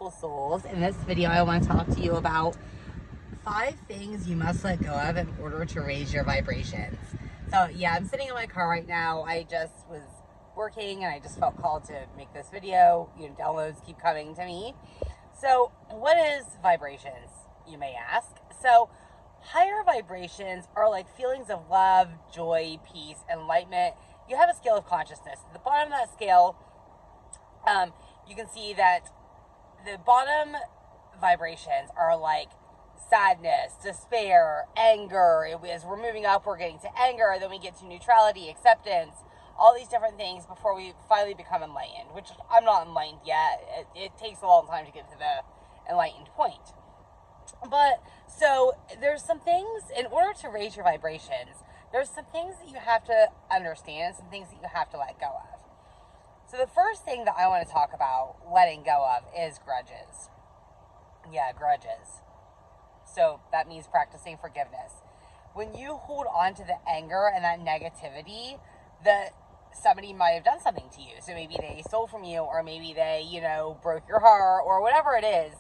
beautiful souls. In this video, I want to talk to you about 5 things you must let go of in order to raise your vibrations. So yeah, I'm sitting in my car right now. I just was working and I just felt called to make this video. Downloads keep coming to me. So what is vibrations, you may ask? So higher vibrations are like feelings of love, joy, peace, enlightenment. You have a scale of consciousness. At the bottom of that scale, you can see that the bottom vibrations are like sadness, despair, anger. As we're moving up, we're getting to anger, then we get to neutrality, acceptance, all these different things before we finally become enlightened, which I'm not enlightened yet. It takes a long time to get to the enlightened point. But so there's some things, in order to raise your vibrations, there's some things that you have to understand, some things that you have to let go of. So the first thing that I want to talk about letting go of is grudges. Yeah, grudges. So that means practicing forgiveness. When you hold on to the anger and that negativity, that somebody might have done something to you. So maybe they stole from you, or maybe they, broke your heart, or whatever it is.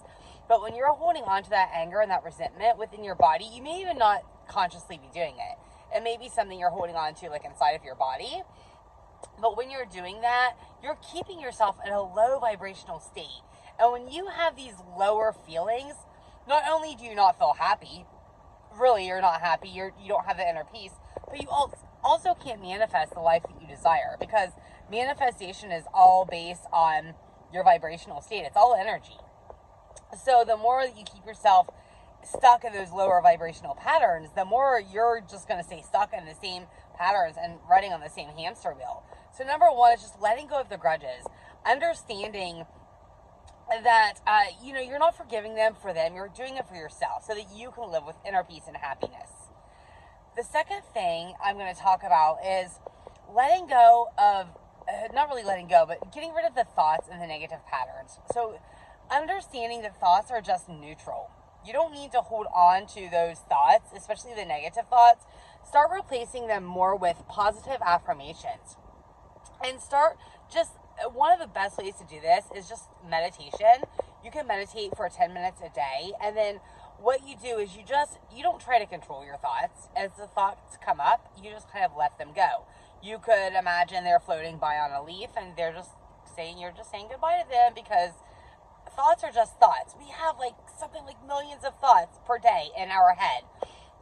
But when you're holding on to that anger and that resentment within your body, you may even not consciously be doing it. It may be something you're holding on to like inside of your body. But when you're doing that, you're keeping yourself in a low vibrational state. And when you have these lower feelings, not only do you not feel happy, really you're not happy, you don't have the inner peace, but you also can't manifest the life that you desire, because manifestation is all based on your vibrational state. It's all energy. So the more that you keep yourself stuck in those lower vibrational patterns, the more you're just going to stay stuck in the same patterns and running on the same hamster wheel. So number one is just letting go of the grudges, understanding that, you're not forgiving them for them. You're doing it for yourself so that you can live with inner peace and happiness. The second thing I'm going to talk about is letting go of, not really letting go, but getting rid of the thoughts and the negative patterns. So understanding that thoughts are just neutral. You don't need to hold on to those thoughts, especially the negative thoughts. Start replacing them more with positive affirmations. And one of the best ways to do this is just meditation. You can meditate for 10 minutes a day. And then what you do is you don't try to control your thoughts. As the thoughts come up, you just kind of let them go. You could imagine they're floating by on a leaf and you're just saying goodbye to them, because thoughts are just thoughts. We have something like millions of thoughts per day in our head.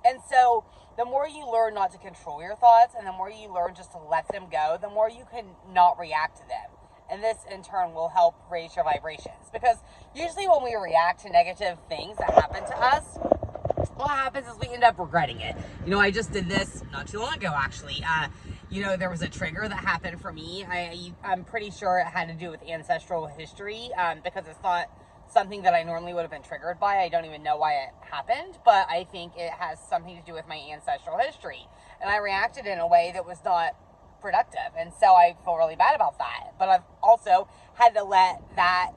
And so the more you learn not to control your thoughts, and the more you learn just to let them go, the more you can not react to them. And this in turn will help raise your vibrations. Because usually when we react to negative things that happen to us, what happens is we end up regretting it. I just did this not too long ago, actually. There was a trigger that happened for me. I'm pretty sure it had to do with ancestral history, because it's not something that I normally would have been triggered by. I don't even know why it happened, but I think it has something to do with my ancestral history. And I reacted in a way that was not productive. And so I feel really bad about that. But I've also had to let that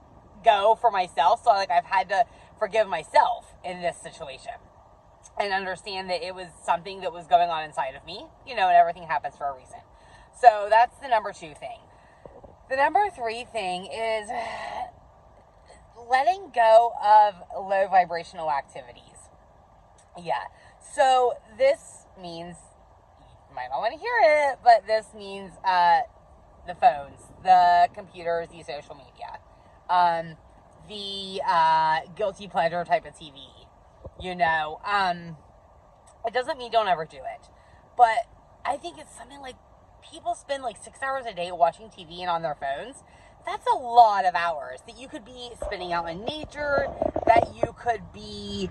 go for myself. So I've had to forgive myself in this situation and understand that it was something that was going on inside of me, and everything happens for a reason. So that's the number 2 thing. The number 3 thing is letting go of low vibrational activities. Yeah. So this means, you might not want to hear it, but this means the phones, the computers, the social media, the guilty pleasure type of TV. It doesn't mean don't ever do it, but I think it's something like people spend 6 hours a day watching TV and on their phones. That's a lot of hours that you could be spending out in nature, that you could be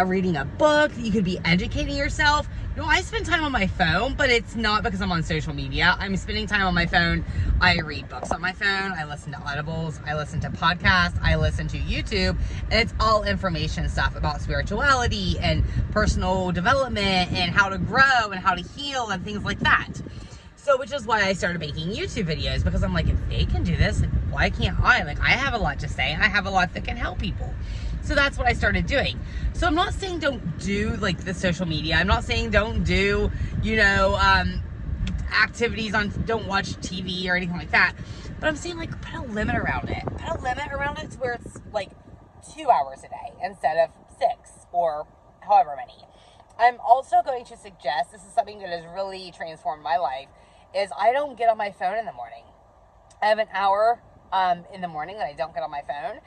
reading a book, that you could be educating yourself. I spend time on my phone, but it's not because I'm on social media. I'm spending time on my phone. I read books on my phone. I listen to audibles. I listen to podcasts. I listen to YouTube. And it's all information stuff about spirituality and personal development and how to grow and how to heal and things like that. So, which is why I started making YouTube videos, because I'm like, if they can do this, why can't I? I have a lot to say. I have a lot that can help people. So that's what I started doing. So I'm not saying don't do the social media. I'm not saying don't do, activities on, don't watch TV or anything like that. But I'm saying, like, put a limit around it. Put a limit around it to where it's like 2 hours a day instead of 6 or however many. I'm also going to suggest, this is something that has really transformed my life, is I don't get on my phone in the morning. I have an hour in the morning that I don't get on my phone,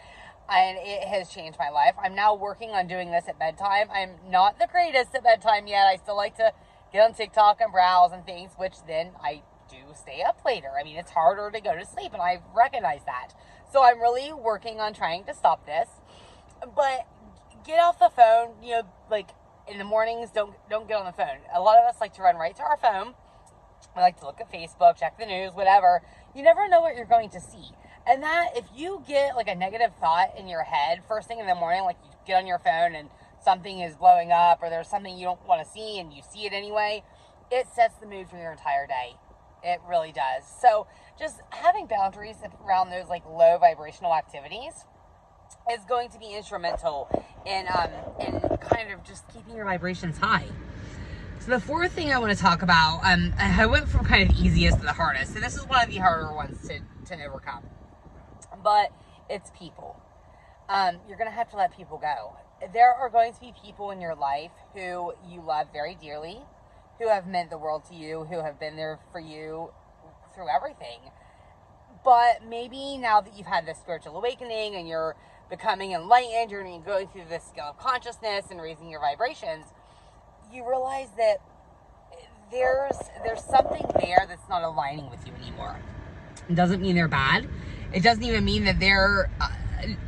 and it has changed my life. I'm now working on doing this at bedtime. I'm not the greatest at bedtime yet. I still like to get on TikTok and browse and things, which then I do stay up later. I mean, it's harder to go to sleep, and I recognize that. So I'm really working on trying to stop this. But get off the phone, you know, like in the mornings, don't get on the phone. A lot of us like to run right to our phone. I like to look at Facebook, check the news, whatever. You never know what you're going to see. And that, if you get like a negative thought in your head first thing in the morning, like you get on your phone and something is blowing up or there's something you don't want to see and you see it anyway, it sets the mood for your entire day. It really does. So just having boundaries around those like low vibrational activities is going to be instrumental in kind of just keeping your vibrations high. So the fourth thing I want to talk about, I went from kind of the easiest to the hardest. So this is one of the harder ones to overcome. But it's people. You're going to have to let people go. There are going to be people in your life who you love very dearly, who have meant the world to you, who have been there for you through everything. But maybe now that you've had this spiritual awakening and you're becoming enlightened, you're going through this skill of consciousness and raising your vibrations, you realize that there's something there that's not aligning with you anymore. It doesn't mean they're bad. It doesn't even mean that they're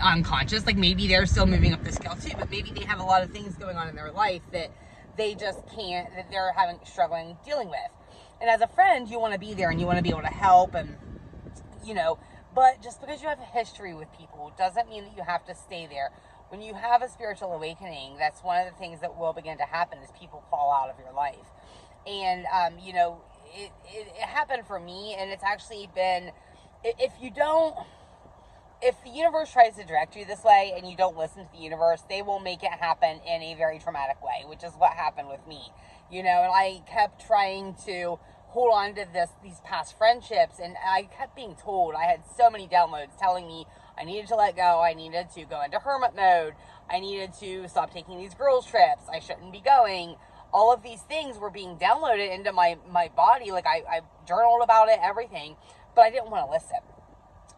unconscious. Like maybe they're still moving up the scale too, but maybe they have a lot of things going on in their life that they just can't, that they're struggling dealing with. And as a friend, you want to be there and you want to be able to help and, you know, but just because you have a history with people doesn't mean that you have to stay there. When you have a spiritual awakening, that's one of the things that will begin to happen is people fall out of your life. And, you know, it happened for me, and it's actually been, if the universe tries to direct you this way and you don't listen to the universe, they will make it happen in a very traumatic way, which is what happened with me. You know, and I kept trying to hold on to these past friendships, and I kept being told, I had so many downloads telling me I needed to let go, I needed to go into hermit mode, I needed to stop taking these girls trips, I shouldn't be going. All of these things were being downloaded into my body. Like I journaled about it, everything, but I didn't want to listen.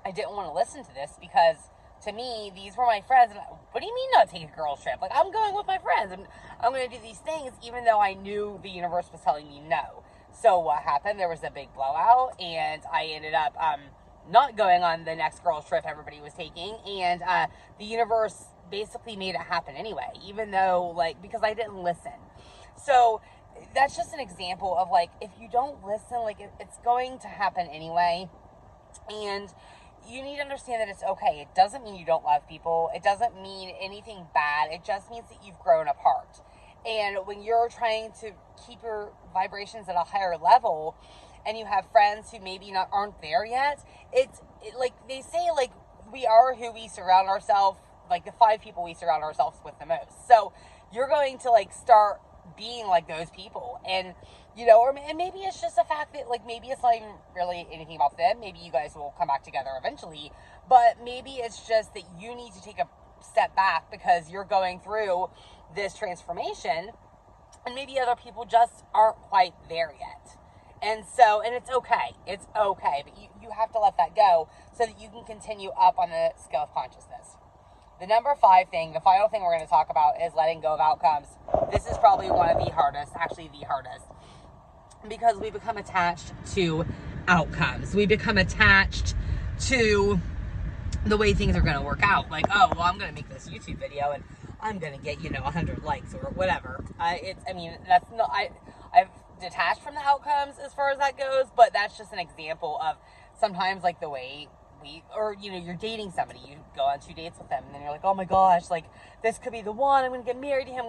I didn't want to listen to this because to me, these were my friends. And what do you mean not take a girls trip? Like I'm going with my friends and I'm going to do these things even though I knew the universe was telling me no. So what happened? There was a big blowout and I ended up not going on the next girls trip everybody was taking. And the universe basically made it happen anyway, even though because I didn't listen. So that's just an example of if you don't listen, it's going to happen anyway. And you need to understand that it's okay. It doesn't mean you don't love people. It doesn't mean anything bad. It just means that you've grown apart. And when you're trying to keep your vibrations at a higher level and you have friends who maybe aren't there yet, it's like they say, we are who we surround ourselves, the 5 people we surround ourselves with the most. So you're going to start being like those people. And and maybe it's just a fact that maybe it's not even really anything about them. Maybe you guys will come back together eventually, but maybe it's just that you need to take a step back because you're going through this transformation and maybe other people just aren't quite there yet. And it's okay. It's okay, but you have to let that go so that you can continue up on the scale of consciousness. The number 5 thing, the final thing we're going to talk about is letting go of outcomes. This is probably one of the hardest, actually the hardest, because we become attached to outcomes. We become attached to the way things are going to work out. I'm going to make this YouTube video and I'm going to get, 100 likes or whatever. That's not, I've detached from the outcomes as far as that goes, but that's just an example of sometimes the way you're dating somebody, you go on 2 dates with them and then you're like, oh my gosh, this could be the one, I'm going to get married to him.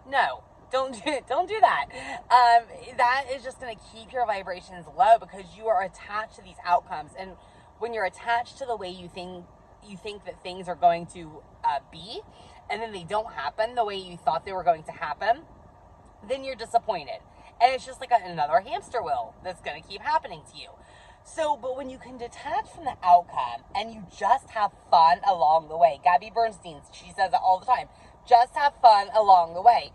No, don't do that. That is just going to keep your vibrations low because you are attached to these outcomes. And when you're attached to the way you think that things are going to be, and then they don't happen the way you thought they were going to happen, then you're disappointed. And it's just another hamster wheel that's going to keep happening to you. So, but when you can detach from the outcome and you just have fun along the way, Gabby Bernstein, she says it all the time, just have fun along the way.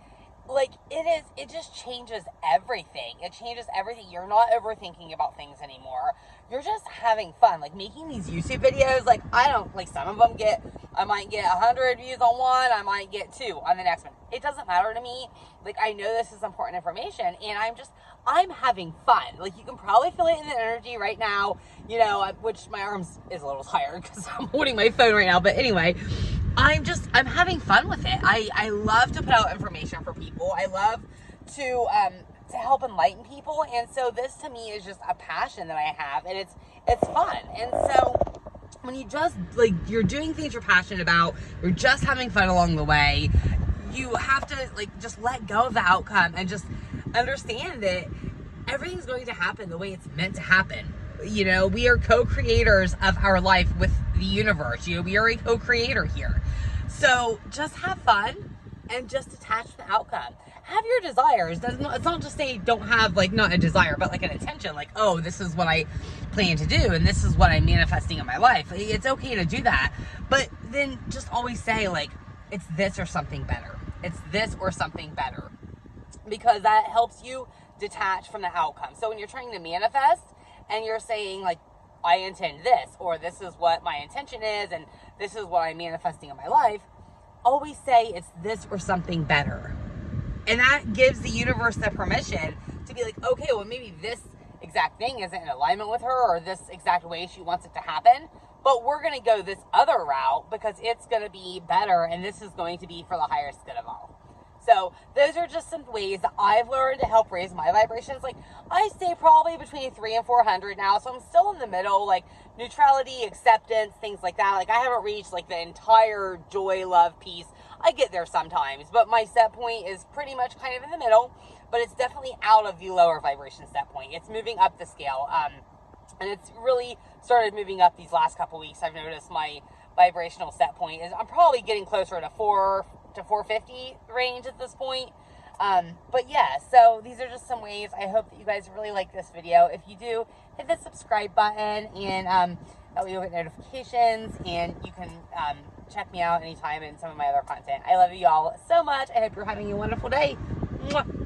Like, it just changes everything. It changes everything. You're not overthinking about things anymore. You're just having fun. Like, making these YouTube videos, like, some of them I might get 100 views on one, I might get 2 on the next one. It doesn't matter to me. Like, I know this is important information, and I'm having fun. Like, you can probably feel it in the energy right now, which my arms is a little tired because I'm holding my phone right now. But anyway, I'm having fun with it. I love to put out information for people. I love to help enlighten people. And so this to me is just a passion that I have, and it's fun. And so when you just, like, you're doing things you're passionate about, you're just having fun along the way, you have to, like, just let go of the outcome and just understand that everything's going to happen the way it's meant to happen. We are co-creators of our life with the universe. We are a co-creator here. So just have fun and just detach from the outcome. Have your desires. It's not just say don't have, like, not a desire, but like an intention. Like, oh, this is what I plan to do and this is what I'm manifesting in my life. It's okay to do that. But then just always say, like, it's this or something better. It's this or something better. Because that helps you detach from the outcome. So when you're trying to manifest and you're saying, like, I intend this, or this is what my intention is, and this is what I'm manifesting in my life, always say it's this or something better. And that gives the universe the permission to be like, okay, well, maybe this exact thing isn't in alignment with her, or this exact way she wants it to happen, but we're going to go this other route because it's going to be better, and this is going to be for the highest good of all. So those are just some ways that I've learned to help raise my vibrations. Like, I stay probably between 300 and 400 now, so I'm still in the middle, like neutrality, acceptance, things like that. Like, I haven't reached, like, the entire joy, love, peace. I get there sometimes, but my set point is pretty much kind of in the middle, but it's definitely out of the lower vibration set point. It's moving up the scale, and it's really started moving up these last couple weeks. I've noticed my vibrational set point is, I'm probably getting closer to 450 range at this point. But yeah, so these are just some ways. I hope that you guys really like this video. If you do, hit the subscribe button, and that way you'll get notifications, and you can check me out anytime in some of my other content. I love you all so much. I hope you're having a wonderful day. Mwah.